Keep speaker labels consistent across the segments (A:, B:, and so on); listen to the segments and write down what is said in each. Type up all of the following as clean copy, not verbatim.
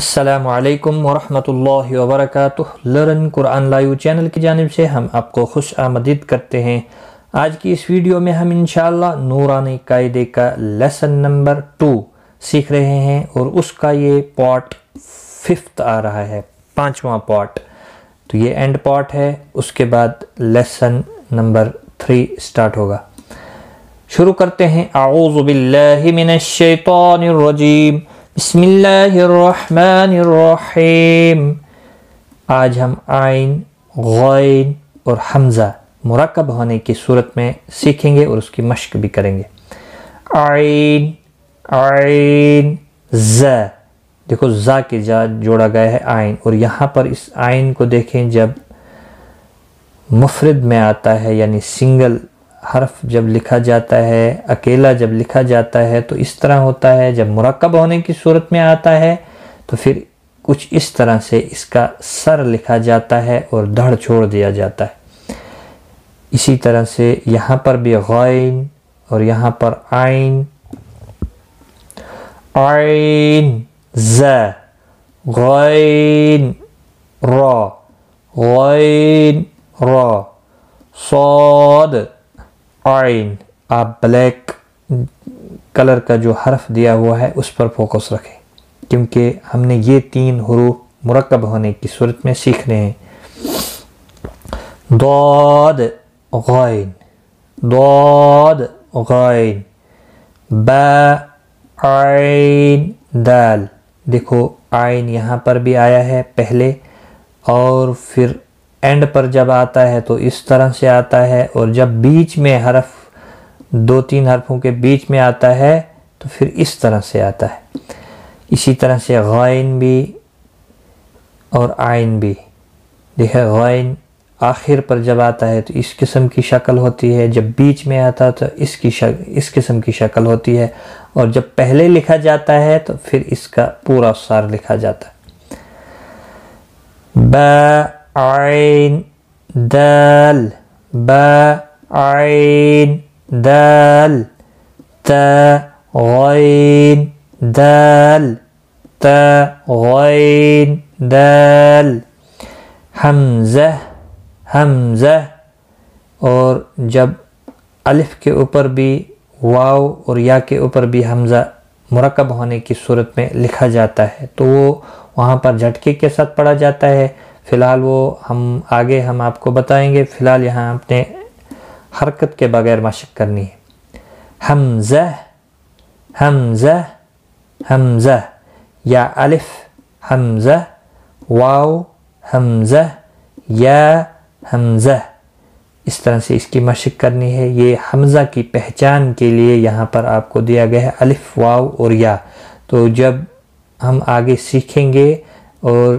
A: السلام علیکم ورحمۃ اللہ وبرکاتہ۔ لرن قرآن لائیو چینل کی جانب سے ہم آپ کو خوش آمدید کرتے ہیں۔ آج کی اس ویڈیو میں ہم انشاءاللہ نورانی قاعدے کا لیسن نمبر 2 سیکھ رہے ہیں، اور اس کا یہ پارٹ 5 آ رہا ہے، 5واں پارٹ۔ تو یہ اینڈ پارٹ ہے، اس کے بعد لیسن نمبر 3 سٹارٹ ہوگا۔ شروع کرتے ہیں۔ اعوذ باللہ من الشیطان الرجیم، بسم اللہ الرحمن الرحیم۔ آج ہم عین، غین اور حمزہ مرکب ہونے کی صورت میں سیکھیں گے اور اس کی مشق بھی کریں گے۔ عین، عین، ز، دیکھو زا کے جا جوڑا گیا ہے عین، اور یہاں پر اس عین کو دیکھیں، جب مفرد میں آتا ہے یعنی سنگل حرف جب لکھا جاتا ہے، اکیلا جب لکھا جاتا ہے تو اس طرح ہوتا ہے، جب مرکب ہونے کی صورت میں آتا ہے تو پھر کچھ اس طرح سے اس کا سر لکھا جاتا ہے اور دھڑ چھوڑ دیا جاتا ہے۔ اسی طرح سے یہاں پر بھی غین اور یہاں پر عین، عین ز، غین را، غین را، صاد عین۔ آپ بلیک کلر کا جو حرف دیا ہوا ہے اس پر فوکس رکھیں، کیونکہ ہم نے یہ 3 حروف مرکب ہونے کی صورت میں سیکھنے ہیں۔ ضاد غین، ضاد غین، با عین دال۔ دیکھو عین یہاں پر بھی آیا ہے پہلے، اور پھر اینڈ پر جب آتا ہے تو اس طرح سے آتا ہے، اور جب بیچ میں حرف 2-3 حرفوں کے بیچ میں آتا ہے تو پھر اس طرح سے آتا ہے۔ اسی طرح سے غین بھی اور عین بھی، دیکھیں غین آخر پر جب آتا ہے تو اس قسم کی شکل ہوتی ہے، جب بیچ میں آتا ہے تو اس قسم کی شکل ہوتی ہے، اور جب پہلے لکھا جاتا ہے تو پھر اس کا پورا سار لکھا جاتا ہے۔ با عین دال، با عین دال، تا غین دال، تا غین دال، حمزہ، حمزہ، اور جب الف کے اوپر بھی واو اور یا کے اوپر بھی حمزہ مرکب ہونے کی صورت میں لکھا جاتا ہے تو وہ وہاں پر جھٹکے کے ساتھ پڑھا جاتا ہے۔ فی الحال وہ آگے ہم آپ کو بتائیں گے، فی الحال یہاں آپ نے حرکت کے بغیر مشق کرنی ہے۔ حمزہ، حمزہ، حمزہ، یا الف حمزہ، واو حمزہ، یا حمزہ، اس طرح سے اس کی مشق کرنی ہے۔ یہ حمزہ کی پہچان کے لیے یہاں پر آپ کو دیا گیا ہے الف، واو اور یا۔ تو جب ہم آگے سیکھیں گے اور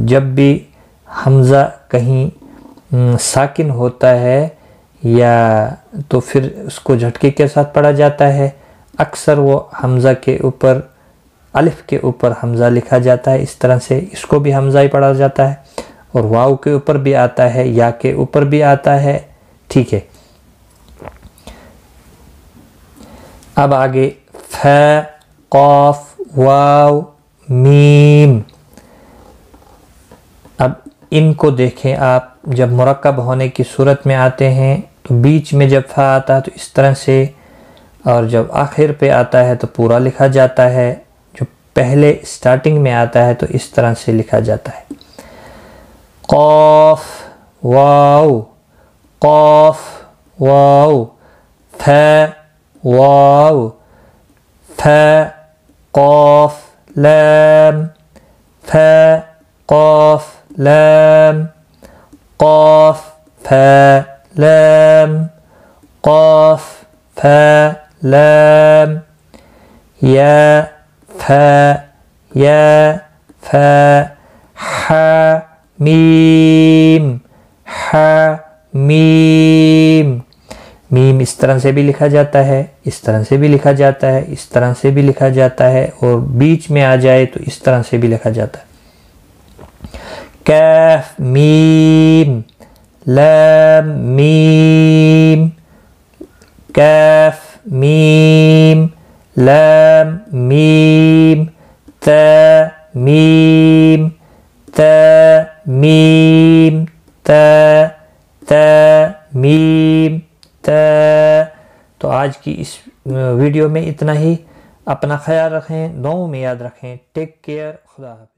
A: جب بھی حمزہ کہیں ساکن ہوتا ہے یا تو پھر اس کو جھٹکے کے ساتھ پڑھا جاتا ہے۔ اکثر وہ حمزہ کے اوپر، الف کے اوپر حمزہ لکھا جاتا ہے، اس طرح سے اس کو بھی حمزہ ہی پڑھا جاتا ہے، اور واو کے اوپر بھی آتا ہے، یا کے اوپر بھی آتا ہے، ٹھیک ہے۔ اب آگے ف، قاف، واو، میم۔ اب ان کو دیکھیں آپ، جب مرکب ہونے کی صورت میں آتے ہیں تو بیچ میں جب فا آتا ہے تو اس طرح سے، اور جب آخر پہ آتا ہے تو پورا لکھا جاتا ہے، جو پہلے سٹارٹنگ میں آتا ہے تو اس طرح سے لکھا جاتا ہے۔ قاف، واو، قاف، واو، ف، واو، ف، قاف، لام، ف، قاف، لام، قاف، ف، لام، قاف، ف، لام، یا، ف، یا، ف، ح، میم، ح، میم۔ میم اس طرح سے بھی لکھا جاتا ہے، اس طرح سے بھی لکھا جاتا ہے، اس طرح سے بھی لکھا جاتا ہے، اور بیچ میں آ جائے تو اس طرح سے بھی لکھا جاتا ہے۔ کاف، میم، لام، میم، کاف، میم، لام، میم، تا، میم تا میم تا میم تا۔ تو آج کی اس ویڈیو میں اتنا ہی، اپنا خیال رکھیں، دعاؤں میں یاد رکھیں، ٹیک کیئر، خدا حافظ۔